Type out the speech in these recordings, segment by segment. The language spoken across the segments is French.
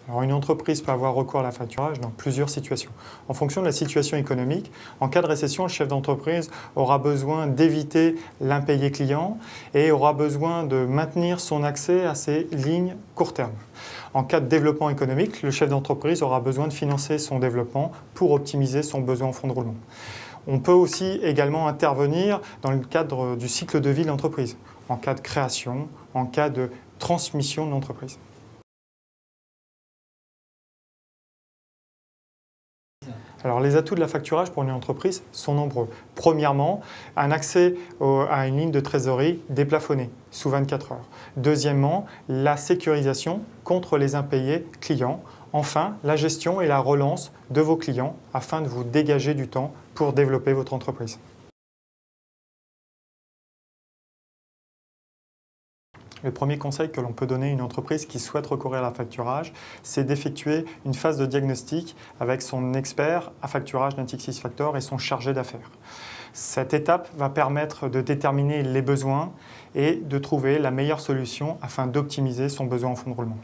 Alors, une entreprise peut avoir recours à la facturage dans plusieurs situations. En fonction de la situation économique, en cas de récession, le chef d'entreprise aura besoin d'éviter l'impayé client et aura besoin de maintenir son accès à ses lignes court terme. En cas de développement économique, le chef d'entreprise aura besoin de financer son développement pour optimiser son besoin en fonds de roulement. On peut aussi également intervenir dans le cadre du cycle de vie de l'entreprise, en cas de création, en cas de transmission de l'entreprise. Alors, les atouts de la facturage pour une entreprise sont nombreux. Premièrement, un accès à une ligne de trésorerie déplafonnée sous 24 heures. Deuxièmement, la sécurisation contre les impayés clients. Enfin, la gestion et la relance de vos clients afin de vous dégager du temps pour développer votre entreprise. Le premier conseil que l'on peut donner à une entreprise qui souhaite recourir à la facturage, c'est d'effectuer une phase de diagnostic avec son expert à facturage Natixis Factor et son chargé d'affaires. Cette étape va permettre de déterminer les besoins et de trouver la meilleure solution afin d'optimiser son besoin en fonds de roulement.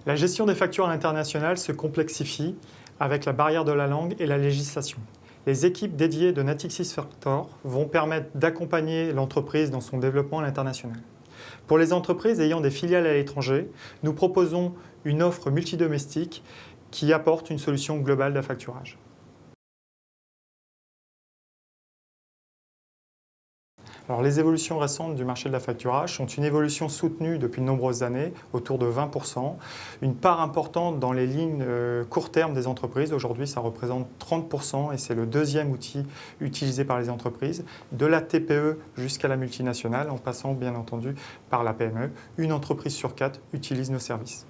La gestion des factures à l'international se complexifie avec la barrière de la langue et la législation. Les équipes dédiées de Natixis Factor vont permettre d'accompagner l'entreprise dans son développement à l'international. Pour les entreprises ayant des filiales à l'étranger, nous proposons une offre multidomestique qui apporte une solution globale d'affacturage. Alors, les évolutions récentes du marché de l'affacturage sont une évolution soutenue depuis de nombreuses années, autour de 20%. Une part importante dans les lignes court terme des entreprises. Aujourd'hui, ça représente 30% et c'est le deuxième outil utilisé par les entreprises, de la TPE jusqu'à la multinationale, en passant bien entendu par la PME. Une entreprise sur 4 utilise nos services.